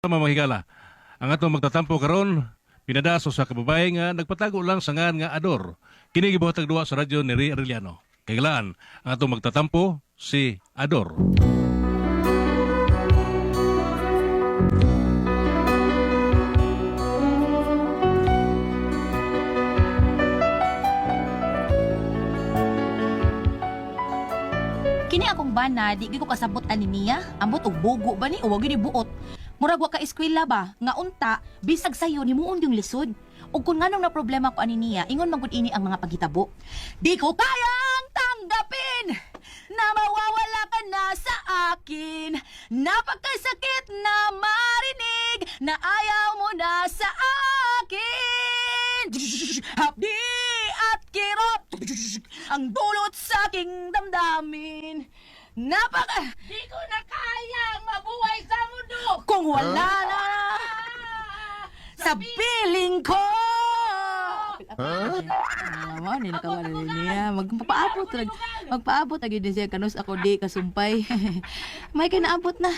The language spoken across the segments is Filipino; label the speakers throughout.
Speaker 1: mga higala. Ang atong magtatampo karon pinadaso sa kababay nga nagpatago lang sa ngan nga Ador. Kini gibuhatag duwa sa radyo ni Ray Arellano. Kailan ang atong magtatampo si Ador.
Speaker 2: Kini akong bana, di ko kasabot ani niya. Ambot og bugo ba ni o wag ni buot. Murag wa ka eskwela ba nga unta bisag sayo ni muon yung lisod. Ug kun nganong na problema ko ani niya, ingon man gud ini ang mga paghitabo. Di ko kayang tanggapin na mawawala ka na sa akin. Napakasakit na marinig na ayaw mo na sa akin. Hapdi at kirot ang dulot sa aking damdamin. Di ko na kayang mabuhay sa mundo kung wala na sa piling ko. Naman, nakawalan niya. Magpaabot lagi din siya kanus ako di kasumpay. May kinaabot na.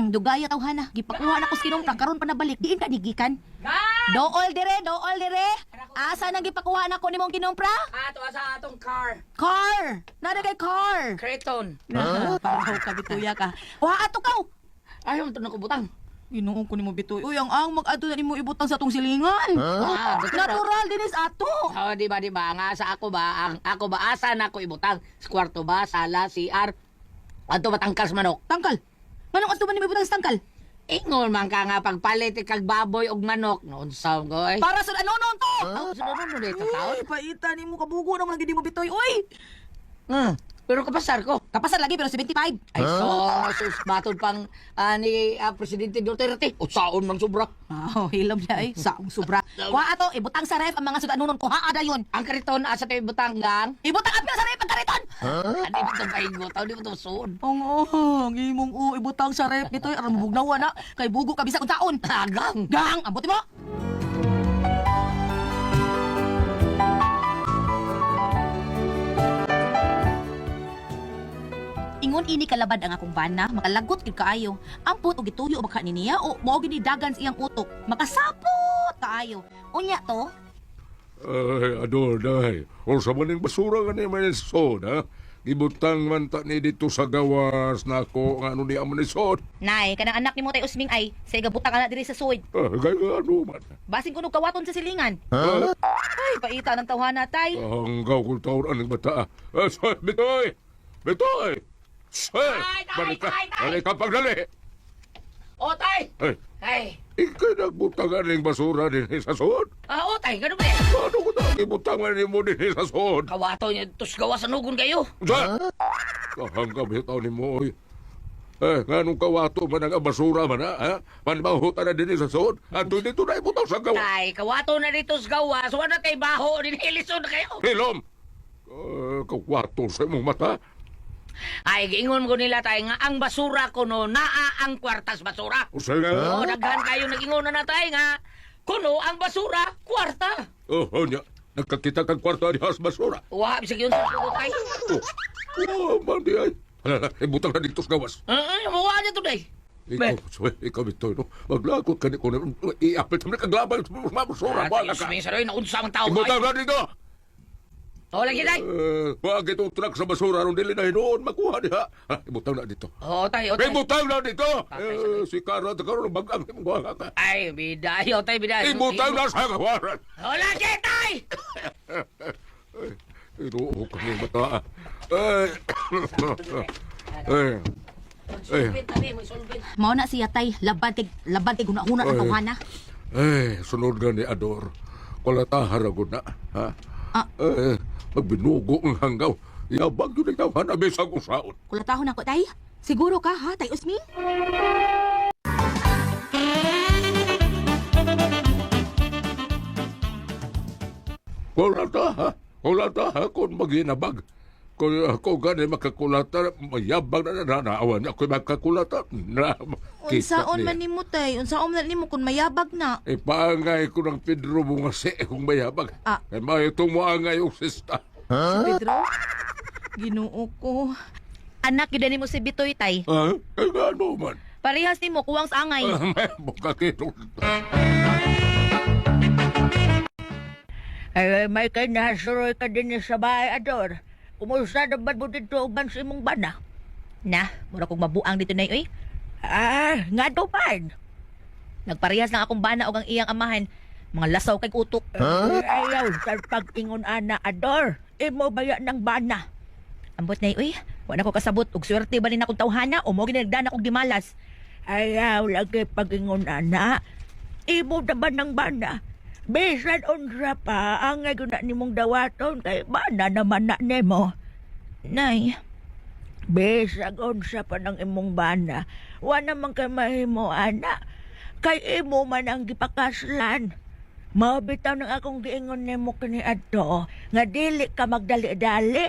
Speaker 2: Dugaya tawhana. Gipakuha na ko sa kinong karon pa nabalik. Diin ka digikan. Dool dire. Asa nang gipakuha na ko nimong kinompra?
Speaker 3: Ato sa atong car.
Speaker 2: Car! Nadagay car!
Speaker 3: Creton.
Speaker 2: Paraw ka, bituya ka. Wa ato ka!
Speaker 3: Ayaw mo ito nakubutang.
Speaker 2: Ginoon ko ni mo bituy. Uy, ang mag-ato na ni mo ibutang sa atong silingan.
Speaker 3: Betul ra.
Speaker 2: Natural dinis ato.
Speaker 3: Oh, di ba? Nga sa ako ba? Ako ba? Asa na ako ibutang? Sa kwarto ba? Sala, CR? Ato ba tangkal sa manok?
Speaker 2: Tangkal. Manong ato ba ni mo ibutang sa tangkal?
Speaker 3: Ingon man ka nga pagpalit kag baboy og manok. Noon sa goy.
Speaker 2: Para sa ano nun to?
Speaker 3: Sunod mo dito taon.
Speaker 2: Uy, paita ni mo kabugo naman lagi di mo bituy. Uy!
Speaker 3: Pero kapasar ko.
Speaker 2: Kapasar lagi pero 75.
Speaker 3: Ay, sus, batod pang ni Presidente Duterte. Utsaon man sobra.
Speaker 2: Hilom siya eh. Saong sobra. Wa ato, ibutang sa ref ang mga sudanunon ko. Haada yun.
Speaker 3: Ang kariton asa tayo butang gang.
Speaker 2: Ibutang apil sa ref ang kariton.
Speaker 3: Hindi mo ito paigot. Hindi mo ito suon.
Speaker 2: Ang imong ibutang sa ref nito. Aram bugnawa na. Kay bugo ka bisag untaon.
Speaker 3: Gang.
Speaker 2: Gang, ambuti mo. Ingon ini kalabad ang akong bana, makalagot gid kaayo. Ampot og gituyo baka ni niya o mao gid dagan sa iyang utok. Makasapot kaayo. Unya to,
Speaker 4: Ay, Ador, dahay. O sa maning basura ka ni may soda. Gibutang man ta ni dito sa gawas na ako nga ano ni amon ni sod.
Speaker 2: nay kanang anak nimo tay usming ay sa igabutang ana diri sa suwid.
Speaker 4: Gaya ano man.
Speaker 2: Basig kuno kawaton sa silingan. Ay, paita ng tawhana tay.
Speaker 4: Ang gaw kong taon aning bata. Bitoy! Bitoy!
Speaker 3: Tay,
Speaker 4: Balik ka!
Speaker 3: tay, tay!
Speaker 4: Balik ka pagdali!
Speaker 3: O, tay!
Speaker 4: Ay,
Speaker 3: Tay!
Speaker 4: ikay nagbutang aning basura din sa sod.
Speaker 3: O, tay, ganun ba?
Speaker 4: Ano ko na ibutang aning mo din sa sod?
Speaker 3: Kawato niya, tos gawa sa nugon kayo.
Speaker 4: Sa? Kahanggang bitaw ni mo, oy. Nga nung kawato man ang basura man, ha? Manmahuta na din sa sod. At dito na ibutang sa gawa.
Speaker 3: Tay, kawato na dito sa gawa. So, ano tayo baho? Ninilisod na kayo.
Speaker 4: Hilom! Kawato sa imong mata.
Speaker 3: Ay, giingon ko nila tay nga ang basura kuno naa ang kwartas basura.
Speaker 4: O sige.
Speaker 3: O, daghan kayo nag-ingon na tay nga kuno ang basura kwarta.
Speaker 4: Niya. Nagkakita kang kwarto ni Has Basura.
Speaker 3: Wa, bisag yun sa kuno tay.
Speaker 4: Mandi ay. Hala, ibutang na dito sa gawas.
Speaker 3: Mawa niya to day.
Speaker 4: Ikaw ito, no? Maglakot ka ni ko na i-apit mo na kaglaban sa mga basura. Wala ka.
Speaker 3: May saroy na unsa ang tao.
Speaker 4: Ibutang na dito!
Speaker 3: O, lagi tay.
Speaker 4: Wag itong truck sa basura nung dili na hinoon. Makuha niya. Ibutang na dito.
Speaker 3: O, tay, o, tay.
Speaker 4: Ibutang na dito!
Speaker 3: Patay,
Speaker 4: Si Kara, tagaroon ng bagang imong ka.
Speaker 3: Ay, biday, o, tay, biday.
Speaker 4: Ibutang na sa kawaran!
Speaker 3: O, lagi tay.
Speaker 4: Inuo ka ng mata. Ay.
Speaker 3: Sulbin, tabi, may sulbin.
Speaker 2: Mao na siya tay, labad kay guna-huna ang
Speaker 4: Ay.
Speaker 2: tawhana.
Speaker 4: Sunod nga ni Ador. Kulatahar ako na. Ha?
Speaker 2: Ah.
Speaker 4: Magbinugo ang hanggaw. Yabag yun ang tawhan na bisag usaon.
Speaker 2: Kulatahon ako tay. Siguro ka ha, tay Usming?
Speaker 4: Kulataha kung maginabag. Kung ako gani makakulata, mayabag na nanaawan niya. Kung makakulata, na
Speaker 2: Unsaon man nimo tay, unsaon man nimo kun mayabag na.
Speaker 4: Ipangay ko ng Pedro Bungase kung mayabag.
Speaker 2: Ah.
Speaker 4: Kaya may tumuangay yung sista.
Speaker 2: Si Pedro? Ginoo ko. Anak gyud nimo si Bitoy tay.
Speaker 4: Ha? Kaya ano man?
Speaker 2: Parehas nimo kuwang sa angay.
Speaker 4: Bukakiro.
Speaker 5: Ay, may kay nasuroy ka din sa bahay, Ador. Kumusta na ba mo dito uban sa imong bana?
Speaker 2: Na, mura kong mabuang dito na oy.
Speaker 5: Nga daw man.
Speaker 2: Nagparehas lang akong bana og ang iyang amahan. Mga lasaw kay utok.
Speaker 5: Ayaw, sa pag-ingon ana, Ador. Imo baya ng bana.
Speaker 2: Ambot na oy. Wa na ko kasabot og swerte ba ni akong tawhana o mo ginagdana kog gimalas.
Speaker 5: Ayaw, lagi pag-ingon ana. Imo naman ng bana. Bisan unsa pa, ang nga nimong dawaton kay bana naman na nemo.
Speaker 2: Nay,
Speaker 5: Bisag unsa pa ng imong bana. Wa naman kay mahimo ana. Kay imo man ang gipakaslan. Mabitaw ng akong giingon nimo kini adto nga dili ka magdali-dali.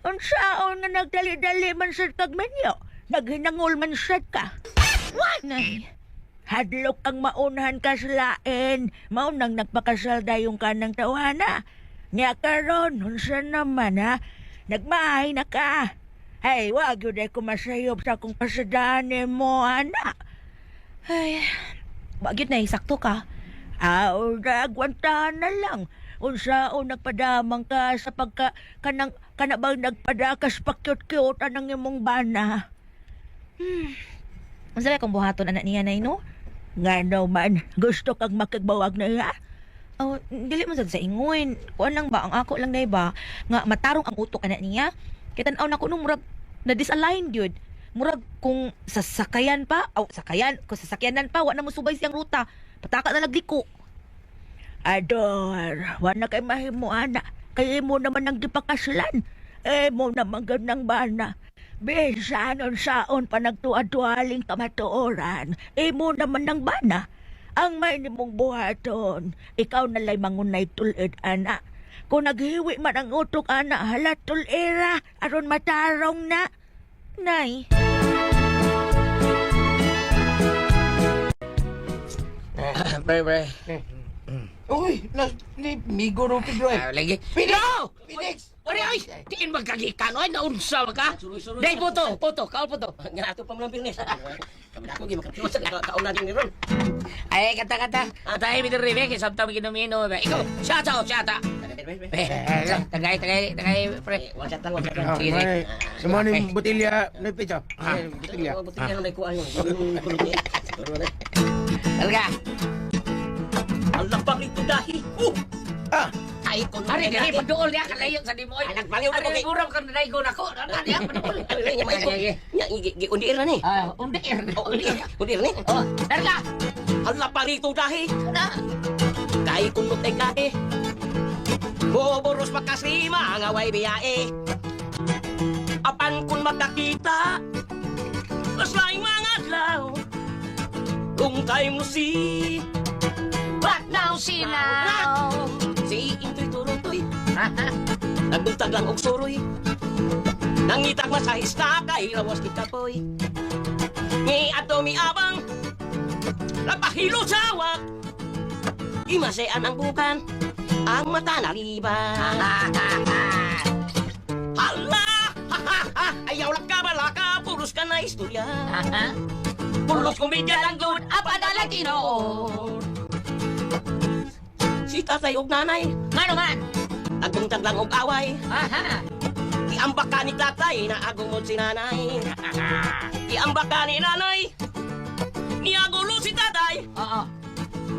Speaker 5: Unsaon nga nagdali-dali man sad kag menyo? Naghinangol man sad ka.
Speaker 2: nay.
Speaker 5: Hadlok ang maunahan ka sa lain. Maunang nagpakasal dayong kanang tawana. Nya karon, unsa naman ha? Nagmahay na ka. Hey, wag yun ay kumasayop sa akong pasadaan mo, anak.
Speaker 2: Ay, wag yun na sakto ka.
Speaker 5: Nagwantahan na lang. Unsaon nagpadamang ka sa kanabang nagpadakas pakyut-kyut anang imong bana.
Speaker 2: Unsa ba kung buhaton anak niya nay no?
Speaker 5: Nga man, gusto kang makigbawag na iya?
Speaker 2: Oh, dili man sad sa ingon. Kuan lang ba ang ako lang nay ba nga matarong ang utok anak niya. Kaya tan-aw na ko nung murag na disalign gyud. Murag kung sasakayan pa, kung sasakyanan pa wa na mo subay siyang ruta. Pataka na lagliko.
Speaker 5: Ador, wala kay mahimo ana. Kay mo naman ang gipakaslan. Mo naman ganang bana. Bisan saon pa nagtuad-tualing kamatuoran. Mo naman ng bana. Ang may nimong buhaton, ikaw nalay mangunay tulid, ana. Kung naghiwi man ang utok, ana, halat tulira, aron matarong na.
Speaker 2: Nay,
Speaker 3: Pre.
Speaker 6: Uy, migo no Pedro eh.
Speaker 3: Lagi.
Speaker 6: Pedro!
Speaker 3: Phoenix! Ori, oy! Tiin magkagikan, oy! Naunsa ka? Day, puto! Kaul puto! Nga ato pa mo ng Pirnes. Kami na ako, gimakapiosa, kauna din ni Ron. Ay, kata. Atay, Peter Ribe, kisabta mo kinumino. Ikaw, syata! Tagay, pre. Wansat lang. Sige.
Speaker 6: Semua ni botilya na Pedro. Botilya.
Speaker 3: Butilya na may kuha yun. Talaga. Ang lapang nito dahil. Ay, kung ari dili paduol ya kalayo sa dimo. Ay nagpaliw na kay uram kan dai go nako. Ana ya paduol. Gi undir na ni. Undir ni. Oh, darla. Ang lapang nito dahil. Kay kun nutay kae. Boboros makasima nga way biyae. Apan kun magkakita. Mas laing mga adlaw. Kung tayo mo si But now si now si Intoy Turutoy nagbuntag lang og suroy nangitag masahis na kay lawas kita poy ni ato mi abang napahilo sawak imasean ang bukan ang mata naliban hala ayaw lang ka balaka puros ka na istorya puros komedya lang yun apadala tinoon si tatay og nanay. Nga naman? Nagbuntag lang og away. Iambak ka ni tatay na agumod si nanay. Iambak ka ni nanay. Niagulo si tatay.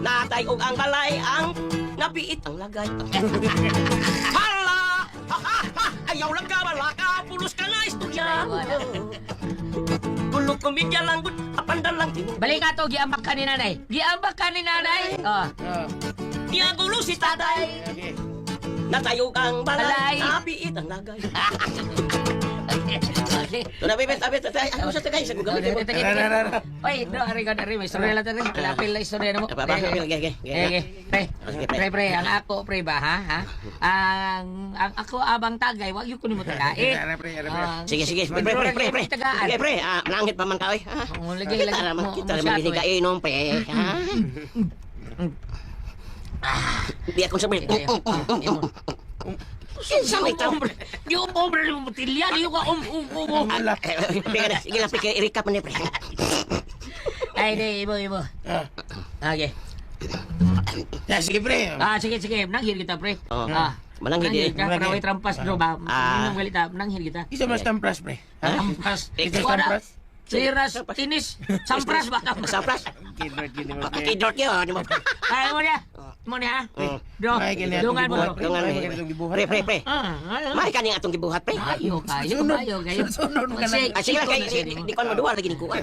Speaker 3: Natay og ang balay ang napiit ang lagay. Hala! Ayaw lang ka balaka pulos ka na istorya. Kulog komedya lang gud apandal lang timo.
Speaker 7: Balik ka to, giambak ka ni nanay. Giambak ka ni nanay.
Speaker 3: Niagulo si tatay. Natayo kang balay. Napiit ang lagay. Ito na, bebet. Ako sa tagay. Sa gugamit mo.
Speaker 7: Oy, do, ari ka na rin. May istorya lang tayo. Lapil na istorya na mo. Pre, ang ako, pre ba, ha? Ang ako abang tagay, wag yung kunin mo talae.
Speaker 3: Sige. Pre. Pre. Langit pa man ka, oy.
Speaker 7: Lagay mo.
Speaker 3: Kita naman binigainom, pre. Di akong sabihin. Kinsa may tao?
Speaker 7: Di ko pobre ng botilya. Di ko
Speaker 3: Sige lang, pre. I-recap mo niya, pre.
Speaker 7: Ay, di, ibo.
Speaker 6: Ah.
Speaker 7: Okay.
Speaker 6: Sige, pre.
Speaker 7: Sige. Nanghir kita, pre.
Speaker 3: Oo.
Speaker 7: Mananghir
Speaker 3: Mananghir di.
Speaker 7: ka. Para may trampas, bro, ba? Minong galita, mananghir kita.
Speaker 6: Isa mas tampras, pre.
Speaker 7: Trampas.
Speaker 6: Isa
Speaker 7: Wala.
Speaker 6: tampras.
Speaker 7: Siras, tinis, sampras ba?
Speaker 3: Sapras.
Speaker 6: Kidrat, kidrat.
Speaker 3: Kidrot yun. Di mo.
Speaker 7: Ay, mo niya. Mo niya, ha? Bro,
Speaker 6: Ay, kanya
Speaker 7: dungan mo, bro.
Speaker 3: Dungan mo.
Speaker 6: itong gibuhat.
Speaker 3: Pre. May ka niya atong gibuhat, pre.
Speaker 7: Mayo kayo.
Speaker 6: Sunod ka na.
Speaker 3: Sige lang, di ko maduwa lagi ni kuha.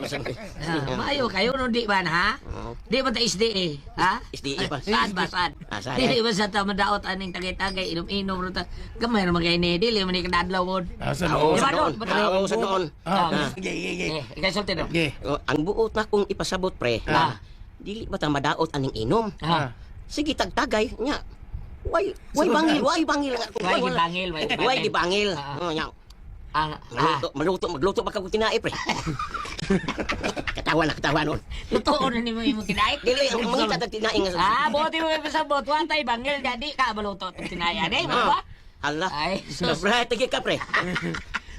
Speaker 7: Mayo kayo, no di ba, ha? Di ba ta isdi, eh? Ha?
Speaker 3: SDE ba?
Speaker 7: Saan ba, saan?
Speaker 3: Saan?
Speaker 7: Di ba sa tamadaot aning tagay-tagay, inom-inom, ro ta. Gamay na magayni, dili man ikadadlaw mo.
Speaker 6: Sa
Speaker 3: Oo,
Speaker 6: noon.
Speaker 3: sa
Speaker 7: Di ba,
Speaker 3: noon.
Speaker 7: Don?
Speaker 3: Oo, sa noon.
Speaker 6: Sige.
Speaker 7: Ikay sulti, no?
Speaker 6: Sige.
Speaker 3: Ang buot na kung ipasabot, pre. Dili ba ta madaot aning inom?
Speaker 7: Ha?
Speaker 3: Sige, tagtagay. Nya. Way bangil.
Speaker 7: Way gibangil,
Speaker 3: Way di bangil. Nya. Magluto pa ka kung tinae, pre. Katawan nun.
Speaker 7: Lutoon na ni mo yung kinait.
Speaker 3: Dili, ang mga tatag tinae nga.
Speaker 7: Buti mo yung pasabot. Watay bangil, jadi ka maluto itong tinaya. Di ba?
Speaker 3: Hala.
Speaker 7: Ay, sus.
Speaker 3: Sobra, tigil ka, pre.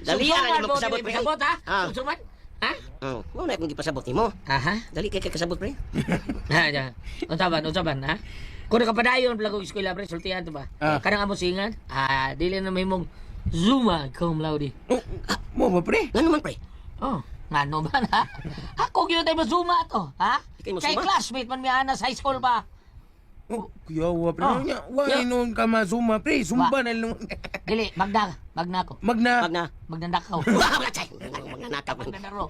Speaker 3: Dali yan, ano
Speaker 7: Buti
Speaker 3: magpasabot,
Speaker 7: mo
Speaker 3: pre.
Speaker 7: pasabot, ha?
Speaker 3: Ah.
Speaker 7: Susuman? Ha?
Speaker 3: Mo na kung gipasabot nimo.
Speaker 7: Aha.
Speaker 3: Dali kay kasabot, pre.
Speaker 7: Ha, unsaban, ha? Kung nakapadayon, pala kong eskwela, pre, sultihan to ba? Kanang amusingan, dili na may mong Zuma, cum laude.
Speaker 6: Mo ba, pre?
Speaker 3: Nga naman, pre.
Speaker 7: Oh, nga naman, ha? Ako, kaya tayo Zuma to, ha?
Speaker 3: Ikay mo
Speaker 7: Kay
Speaker 3: Zuma?
Speaker 7: classmate man niya na sa high school pa.
Speaker 6: Kuyawa, pre.
Speaker 7: Oh.
Speaker 6: Why noon ka mazuma, pre? Zumba na lang.
Speaker 7: Dili, magna ko.
Speaker 6: Magna.
Speaker 7: Magnanakaw.
Speaker 3: Wala, chay. Mga natap.
Speaker 7: Magnanaro.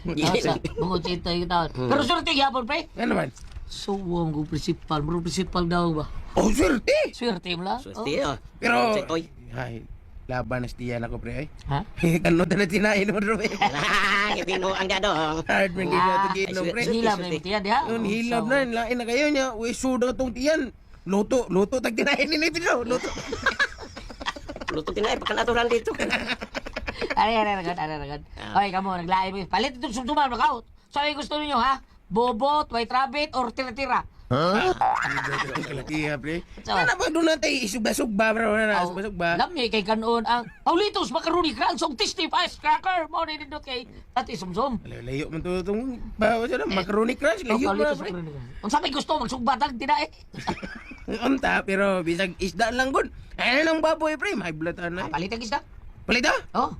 Speaker 3: Gila.
Speaker 7: Bungutito yung taon. Pero surti yapon, pre.
Speaker 6: Ano naman?
Speaker 7: Suwang ko principal. Maro principal daw ba?
Speaker 6: Oh, swerte.
Speaker 7: Swerte mo lang.
Speaker 3: Susti, oh.
Speaker 6: Pero,
Speaker 3: Oy.
Speaker 6: ay, laban na stiyan ako, pre. Ay.
Speaker 7: Ha?
Speaker 6: Kano na tinahin mo, bro.
Speaker 3: Kipino ang dadong.
Speaker 6: Hard man gina ito ginom, pre.
Speaker 7: Hilab na yung tiyan, di ha?
Speaker 6: Nun, hilab na. Lain na kayo niya. Uy, suda tong tiyan. Luto. Tag tinahin ni Pedro. Luto.
Speaker 3: Luto tinae, pakanaturan dito.
Speaker 7: Ari, ragad. Oy, kamo, naglaay mo. Palit itong sumsuman, makaut. So, ay gusto ninyo, ha? Bobot, white rabbit, or tira-tira?
Speaker 6: Kalakiha, pre.
Speaker 7: So,
Speaker 6: Ano ba doon natin isugba-sugba, bro? Isugba-sugba.
Speaker 7: Alam niyo, kay kanon ang Paulitos, macaroni crunch, og tasty firecracker. Mo ni nindot kay Tati Sumsum.
Speaker 6: Layo man to itong bawa siya na. Macaroni crunch. Layo mo na,
Speaker 7: Paulitos,
Speaker 6: pre.
Speaker 7: macaroni crunch. Kung sabi gusto, magsugbatag, tinae.
Speaker 6: Unta, pero bisag isda lang gud. Ano lang baboy, pre? May blatan na.
Speaker 7: Palit ang isda.
Speaker 6: Palita?
Speaker 7: Oh.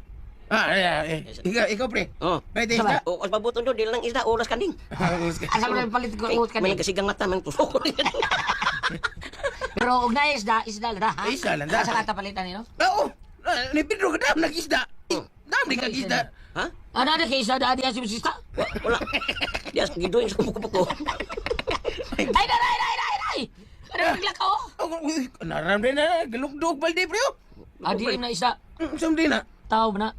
Speaker 6: Ikaw, pre.
Speaker 3: Oh.
Speaker 6: Palita isda.
Speaker 3: O, as mabuton doon, di lang isda, oras kaning.
Speaker 7: Asa mo na palit ko ut
Speaker 3: May
Speaker 7: kanin.
Speaker 3: kasigang mata, may tusok.
Speaker 7: Pero og na isda lang da, ha?
Speaker 6: Isda lang da.
Speaker 7: Asa kata palitan nino?
Speaker 6: Oo. Ni Pedro ka dam nag-isda. Dam di kag-isda.
Speaker 3: Ha?
Speaker 7: Ano na kay isda da si sista?
Speaker 3: Wala. Di as gidoy sa buko-buko.
Speaker 7: Ay, nay. Ano naglakaw?
Speaker 6: Uy, naram din na. Galugdog balde, pre.
Speaker 7: Adi na isda.
Speaker 6: Saan din na?
Speaker 7: Tao na.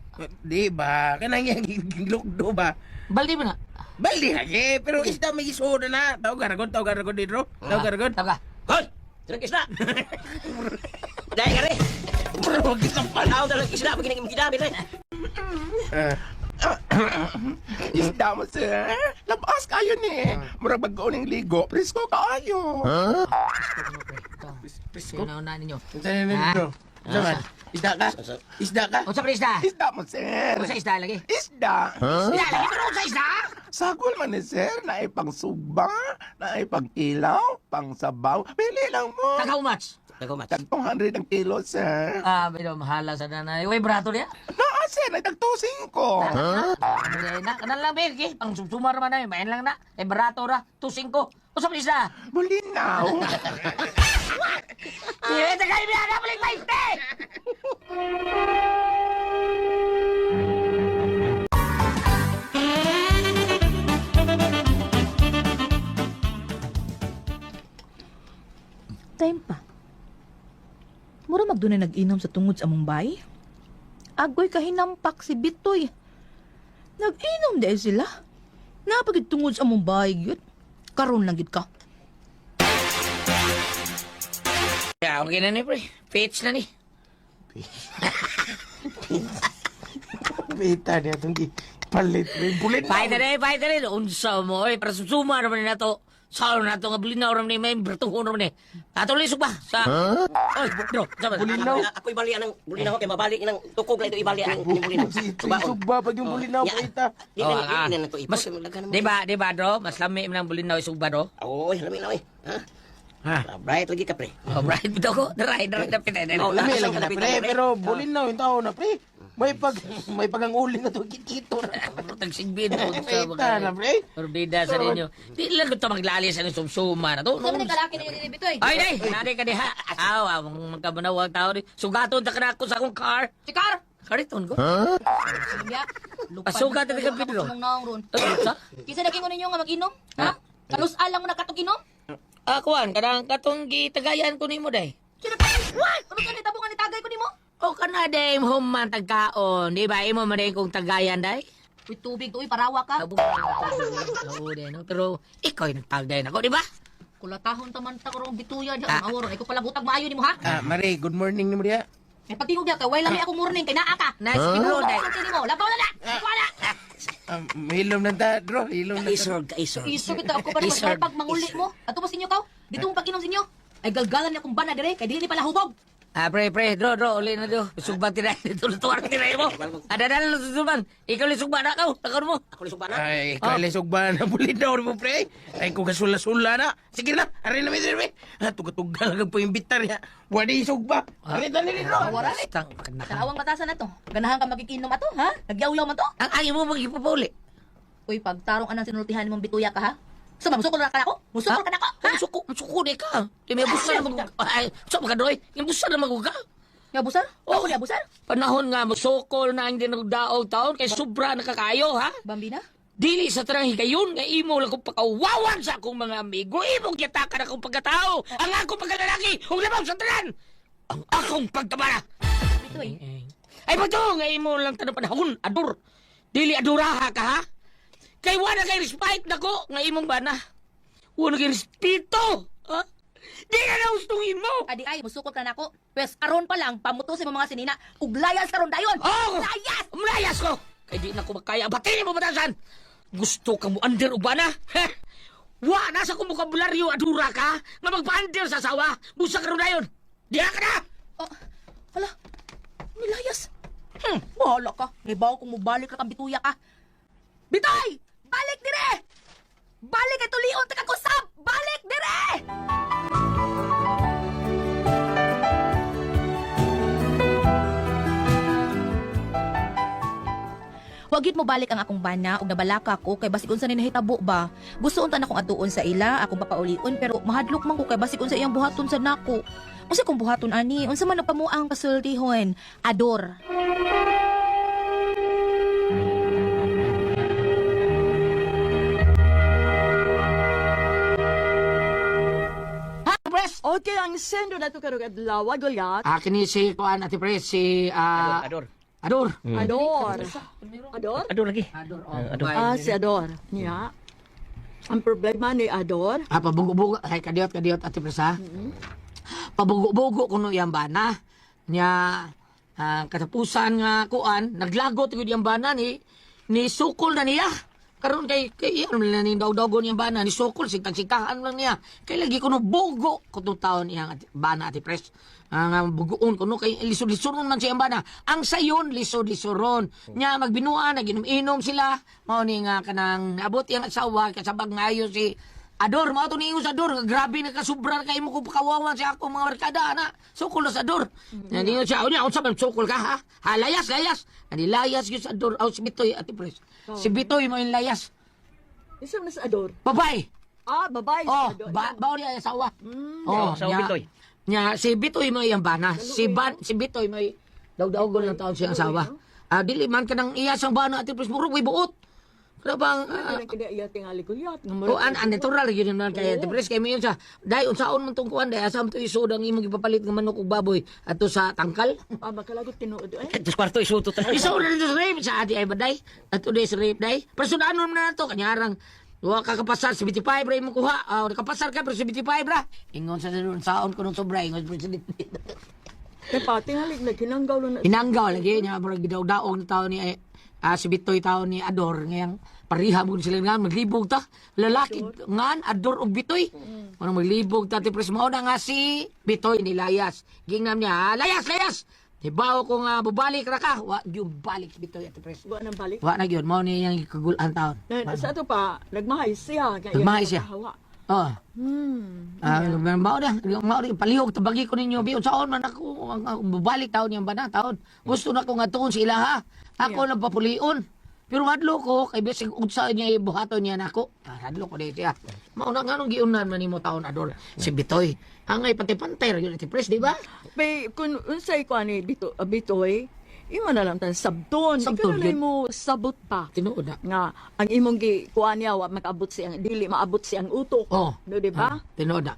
Speaker 6: Di ba? Kanang yung galugdo ba?
Speaker 7: Baldi mo na.
Speaker 6: Balde lagi. Pero isda may isoda na. Tao garagon dito. Tao garagon.
Speaker 7: Taga.
Speaker 3: Hoy! Dalang isda! Dahil ka rin!
Speaker 6: Huwag isang
Speaker 3: Panaw dalang isda, pag ginagin rin.
Speaker 8: Isda mo, sir. Labas kayo ni. Murag bago ng ligo. Presko kayo.
Speaker 7: Presko na ninyo.
Speaker 6: Saan na dito? Saan? Isda ka? Isda ka?
Speaker 7: O sa isda?
Speaker 8: Isda mo, sir.
Speaker 7: O sa isda lagi?
Speaker 8: Isda.
Speaker 7: Isda lagi pero sa isda?
Speaker 8: Sagol man ni sir. Na pang suba. Na pang ilaw. Pang sabaw. Pili lang mo.
Speaker 7: Taga umats.
Speaker 3: Nagkumat.
Speaker 8: Tag 200 ang kilo, sir.
Speaker 7: Pero mahala sa nanay. Uy, brato niya.
Speaker 8: Naa, sir. Nagtagtusing ko.
Speaker 7: Kanan lang, Berke. Ang sumsumar man namin. Mayan lang na. Barato ra. 2.5. O sa isda?
Speaker 8: Bulinaw.
Speaker 7: Tagay biya ka balik maiste!
Speaker 2: Time pa. Mura magdunay nag-inom sa tungod sa Mumbai. Agoy kahinampak si Bitoy. Nag-inom dahil sila. Napagid tungod sa Mumbai, yun. Karon lang gid ka.
Speaker 7: Okay na ni, pre. Fits na ni.
Speaker 6: Pita niya itong palit. May bulit
Speaker 7: Fighter eh. Unsa mo, eh. Para sumsuma naman na to. Saan na ito nga bulinaw ram ni may bertuhon ram ni. Ato lisog ba? Sa... Oy, bro. Sabi.
Speaker 6: Bulinaw.
Speaker 3: Ako ibali ang bulinaw kay babalik ng tukog na ito ibali ang bulinaw.
Speaker 6: Sugba pag yung bulinaw pa ita.
Speaker 3: Di na na to
Speaker 7: Mas, di ba, bro? Mas lami mo ng bulinaw isog ba, bro?
Speaker 3: Oy, lami na ha. Ha, bright lagi ka pre.
Speaker 7: Oh, right, bito ko. Daray na pinay.
Speaker 3: Oh,
Speaker 6: Lami lang na pre, pero bulinaw yung tao na pre. May paganguling na to kikito.
Speaker 7: Tagsigbin mo sa
Speaker 6: Ita na pre.
Speaker 7: Orbida sa ninyo. Di lang ko ito maglalis ang sumsuma na to.
Speaker 2: Sa mga kalaki na yun bitoy.
Speaker 7: Ay, day! Nari ka diha. Aw, magkabanawag tao rin. Sugaton ta ka na ako sa akong car.
Speaker 2: Chikar!
Speaker 7: Kariton ko.
Speaker 2: Sige.
Speaker 7: Pasugat na ka, Pedro. Sa?
Speaker 2: Kisa na kingo ninyo nga mag-inom? Ha? Kanus-al lang mo nakatukinom?
Speaker 7: Kuan, kadang katong gitagayan ko nimo day.
Speaker 2: Sino tayo? What? Ano ka nitabungan ni tagay ko nimo?
Speaker 7: O kana day human tagkaon. Di ba imo man day kong tagayan day?
Speaker 2: Uy, tubig to, uy, parawa ka.
Speaker 7: Abo. Oo day no. Pero ikaw yung nagtagay nako, di ba?
Speaker 2: Kulatahon taman ta karong bituya diyan. Awor, ay ko pala butag maayo nimo ha.
Speaker 6: Mare, good morning ni mo diya.
Speaker 2: May patingog diya kay way lang ako morning kay naa ka.
Speaker 7: Nice bro day.
Speaker 2: Sulti nimo, labaw na na. Wala.
Speaker 6: Hilom na ta, bro. Hilom na ta.
Speaker 3: Kaisor.
Speaker 2: Iso kita ako pa naman pag manguli mo. Ato mo sinyo kaw. Dito mo pag-inom sinyo. Ay galgalan niya kung bana dire kay dili pala hubog.
Speaker 7: Pre, dro, uli na do. Sugbang tinay. Tulutuwar ka tinay mo. Adadal na susuban. Ikaw li sugba na ka. Takon mo.
Speaker 3: Ako ni subana.
Speaker 6: Ay, kalisog ba na bulinaw mo pre? Ay, kung kasula-sula na. Sige na, aray na may dire. Tuga-tuga lang po yung bitar niya. Wadi sugba. Aray na nila, bro.
Speaker 2: Wala ni. Kanawang batasan na to. Ganahan ka magikinom ato, ha? Nagyaw-yaw man to.
Speaker 7: Ang ayaw mo magipupuli.
Speaker 2: Uy, pagtarong anang sinultihan mong bituya ka, ha? So, musukol na ka na ako? Musukol ka na ako, ha?
Speaker 7: Musuko di ka. Di may busa na mag... Ay, so magadoy. Yung busa na maguga.
Speaker 2: Nga busar? Ako niya busar?
Speaker 7: Panahon nga musukol na ang dinagdaog taon kay sobra nakakayo, ha?
Speaker 2: Bambina?
Speaker 7: Dili sa tarang higayon nga imo lang kong pakawawan sa akong mga amigo. Imong yatakan akong pagkatao. Ang akong pagkalalaki. Huwag labaw sa tanan. Ang akong pagkabara.
Speaker 2: Bitoy.
Speaker 7: Ay ba nga imo lang tanong panahon. Ador. Dili aduraha ka, ha? Kay wala kay respect nako nga imong bana. Wala kay respeto. Ha? Di na naustong imo.
Speaker 2: Adi ay, musukol ka na ako. Pwes, aron pa lang, pamutusin mo mga sinina. Uglayas karon dayon.
Speaker 7: Oh!
Speaker 2: Layas!
Speaker 7: Umlayas ko! Kay di na ko makaya. Batiin mo batasan! Gusto ka mo under o ba na? Heh! Wa! Nasa kong bukabularyo adura ka nga magpa-under sa asawa. Busa ka rin na yun. Diha ka na!
Speaker 2: Oh, hala, nilayas. Bahala ka. Naibaw kung mubalik ka kang bituya ka. Bitoy! Balik dire! Balik kay tulion ta kakusab! Balik dire! Wagit mo balik ang akong bana ug nabalaka ko kay basig unsa ni nahitabo ba. Gusto unta na akong atuon sa ila, akong papaulion pero mahadlok man ko kay basig unsa iyang buhaton sa nako. Unsa kong buhaton ani? Unsa man nagpamuang kasultihon? Ador.
Speaker 5: Okay, ang sendo na ito karong adlaw, Goliath.
Speaker 7: Kini si Kuan Ate Pres, si
Speaker 3: Ador.
Speaker 7: Ador.
Speaker 5: Ador. Ador?
Speaker 3: Ador lagi.
Speaker 5: Si Ador. Niya. Ang problema ni Ador,
Speaker 7: Pabugo-bugo. Ay, kadiyot Ate Pres, ha? Pabugo-bugo kuno iyang bana. Nya, katapusan nga Kuan, naglagot ko iyang bana ni sukol na niya. Karon kay ano na ning daw-daw niyang bana ni sukol sigtag-sigtahan lang niya. Kay lagi kuno bugo kuno taon iyang bana Ate Pres. Nga bugoon kuno kay lisod-lisoron man siyang bana. Ang sayon lisod-lisoron. Nya magbinuan naginom-inom sila. Mao ni nga kanang abot iyang asawa kasabag ngayo si Ador. Mao to niyo sa Ador. Grabe na kasubra kay mo ko pakawawan sa ako mga barkada ana. Sukol na sa Ador. Niyo siya unya unsa man sukol ka ha? Layas. Ani layas gyud sa Ador. Si Bitoy Ate Pres. Si Bitoy mo yung layas.
Speaker 5: isa na sa Ador.
Speaker 7: Babae.
Speaker 5: Babae
Speaker 7: Oh,
Speaker 5: si Ador.
Speaker 7: bawo niya asawa.
Speaker 3: Asawa Bitoy.
Speaker 7: Nya si Bitoy mo yung bana. Si Bitoy mo daw ng taon siyang asawa. Dili man kanang iya sang bana Ate Pres murag way buot. Kada bang
Speaker 5: Ang kina iya tingali Goliath.
Speaker 7: natural gyud man kay Ate Pres kay miyon sa dai unsaon man tong kuan dai asam to isod ang imong gipapalit nga manok ug baboy ato sa tangkal.
Speaker 5: Makalagot tinuod eh.
Speaker 3: Dos kwarto isuto ta.
Speaker 7: Isod na dito sa rape sa ati ay baday. Ato dai sa rape dai. Personanon na nato kanyarang wa ka kapasar 75 ra imong kuha. Nakapasar ka pero 75 ra. Ingon sa doon saon ko nung sobra ingon president.
Speaker 5: Kaya pa, tingali na kinanggaw lang na.
Speaker 7: Inanggaw lagi niya murag gidaw-daog na taon ni si Bitoy taon ni Ador ngayang Pariha mo sila nga, maglibog ta. Lalaki nga, Ador og Bitoy. Ano maglibog ta, Ate Pres. Mao na nga si Bitoy ni Layas. Gingnam niya, Layas, Layas! Hibaw ko nga, bubalik ra ka. Wa, yung balik si Bitoy, Ate Pres.
Speaker 9: Wa nang balik.
Speaker 7: Wa na yun, mao ni yung kagulan taon.
Speaker 9: Sa ito pa, nagmahay siya. Kaya
Speaker 7: Nagmahay siya.
Speaker 9: hawa.
Speaker 7: Oh. Mao na, palihog, tabagi ko ninyo, biyon saon man ako, ang bubalik taon yung bana, taon. Gusto na ko nga tuon sa ilaha. Ako nagpapulion. Pero hadlo ko, kay bisig unsa niya ibuhaton niya nako. Hadlo ko dito siya. Mao na nga nung giunan man nimo taon Ador. Si Bitoy. Angay pati panter yun iti pres, di ba?
Speaker 9: Bay, kung unsay ko ani Bitoy, imo na lang tan sabton.
Speaker 7: Sabton,
Speaker 9: Ikaw na
Speaker 7: yun.
Speaker 9: mo sabot pa.
Speaker 7: Tinuod na.
Speaker 9: Nga, ang imong kuan niya, wa makaabot siyang, dili maabot siyang utok.
Speaker 7: Oh.
Speaker 9: No, di ba?
Speaker 7: Tinuod na.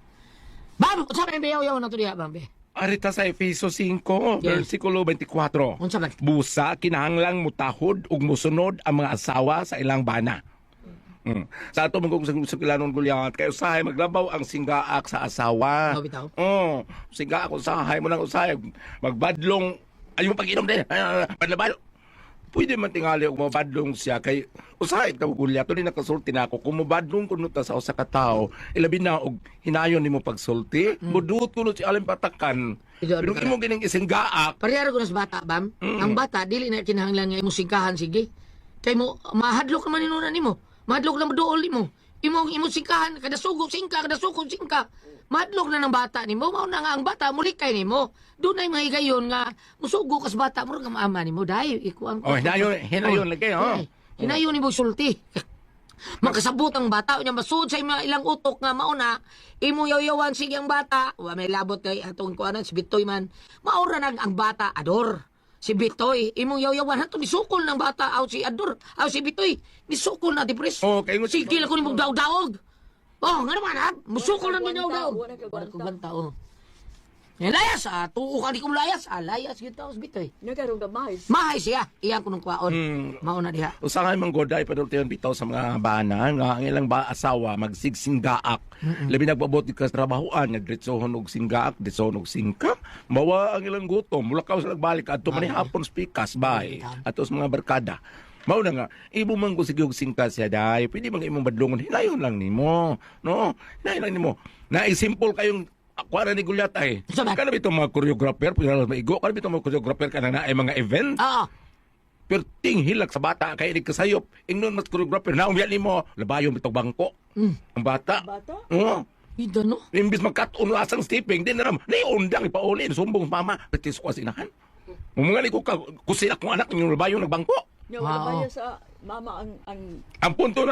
Speaker 7: Bam, unsa man bayaw-yaw na to diha, Bambe?
Speaker 8: Arita sa Efeso 5, versikulo 24.
Speaker 7: Unsa man?
Speaker 8: Busa, kinahanglang mutahod ug musunod ang mga asawa sa ilang bana. Sa ato magkong sa kilanon gulyat, kayo usahay maglabaw ang singgaak sa asawa.
Speaker 7: Oh, bitaw.
Speaker 8: Singgaak usahay mo nang usahay. Magbadlong, ayun pag-inom din. Badlabal. Pwede man tingali og mabadlong siya kay usahay ka gulyat. Tuloy nakasulti na ako. Kung mabadlong kuno ta sa usa ka tawo, ilabi na og hinayon nimo pagsulti. Budut kuno si alim patakan. Pero imo gining isinggaak.
Speaker 7: Parehara ko na sa bata, Bam. Ang bata, dili na kinahanglan nga imong singkahan, sige. Kay mo, mahadlok naman inunan nimo. Mahadlok na maduol nimo. Imong singkahan, kada sugo singka, kada sugo singka. Mahadlok na ng bata nimo. Mao na nga ang bata, mulikay nimo. Doon ay mga higayon nga, musugo ka sa bata, murag ang maama nimo. Dahil, ikuan ko.
Speaker 8: Hinayon lagi,
Speaker 7: Hinayon nimo sulti. Makasabot ang bata, niya masud sa ilang utok nga mauna, imo yaw-yawan sige ang bata, wa may labot kay atong kuanan si Bitoy man. Maura nag ang bata Ador. Si Bitoy, imong yaw-yawan hato nisukol ng bata aw si Ador, aw si Bitoy, nisukol na di pres.
Speaker 8: Kay mo
Speaker 7: Sige lang ko nimong daog-daog. Nga naman ha, musukol na niyo daog.
Speaker 9: Wala ka
Speaker 7: Wala ko
Speaker 9: gwanta.
Speaker 7: banta, layas, tuo ka di kong layas, layas yun tao si Bitoy.
Speaker 9: Nagarong gamay.
Speaker 7: Mahay siya, iyan ko nung kwaon. Mauna diha.
Speaker 8: Usahay man goday padultihan bitaw sa mga bana nga ang ilang asawa magsigsinggaak. Labi nagbabot ka sa trabahoan, nagdiretsohon og singgaak, diretsohon og singka. Mawa ang ilang gutom, mulakaw sa nagbalik adto man hapon spikas bay. Ato sa mga barkada. Mao na nga, ibo man ko sige og singka siya day. Pwede man imong badlongon, hinayon lang nimo. No? Hinayon lang nimo. Na-simple kayong ako na ni Gulyat ay.
Speaker 7: Sabi?
Speaker 8: Kana bitaw mga choreographer, pwede na maigo. Kana bitaw mga choreographer ka na ay mga event.
Speaker 7: Oo.
Speaker 8: Pero tinghilak sa bata, kaya di kasayop. Ingnon mas choreographer, naumyan ni mo, labayon bitog bangko. Ang bata.
Speaker 9: Bata?
Speaker 8: Oo.
Speaker 7: Ida no?
Speaker 8: Imbis magkatuon asang stepping, di na naman, niundang ipauli, sumbong mama, petis ko asinahan. Umungali ko ka, kusin akong anak, yung labayon nagbangko.
Speaker 9: Nga, wala ba yan sa mama ang
Speaker 8: Ang punto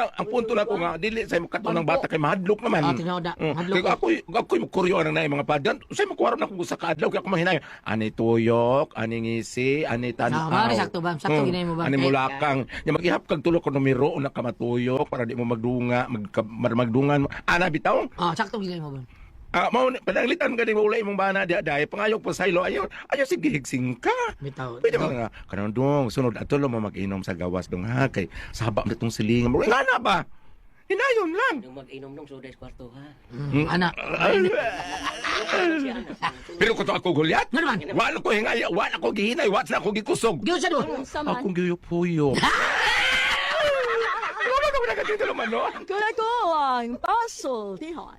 Speaker 8: na ko nga, dili sa makatuon ng bata, kay mahadlok naman.
Speaker 7: Tinoda. Hadlok
Speaker 8: Kaya ako'y magkuryo na yung mga padan. Sa'yo magkuwaran na kung sa kaadlaw, kaya ako mahinayo. Ani tuyok, ani ngisi, ani tanaw.
Speaker 7: Mari sakto ba? Sakto ginay mo ba?
Speaker 8: Ani mulakang. Yung maghihap kag tulo ko numero na kamatuyok para di mo magdunga, magdungan mo. Ana bitaw.
Speaker 7: Sakto ginay mo ba?
Speaker 8: Pananglitan ka din mo ulay mong bana di aday. Pangayok pa saylo. Ayaw sige higsing ka.
Speaker 7: Bitaw.
Speaker 8: Pwede mo nga, kanang dong, sunod ato mo mag-inom sa gawas dong ha. Kay sabak na itong silingan mo. Nga na ba? Hinayon lang.
Speaker 3: Nung mag-inom ng soda sa kwarto, ha?
Speaker 7: Anak.
Speaker 8: Pero kung ako gulyat,
Speaker 7: Nga naman?
Speaker 8: wala ko hingaya, wala ko gihinay, wala na ko gikusog.
Speaker 7: Giyon sa do.
Speaker 9: saman.
Speaker 8: Akong giyupuyo. Wala ko nagkakita naman, no?
Speaker 9: Kaya ko ang puzzle, Tihon.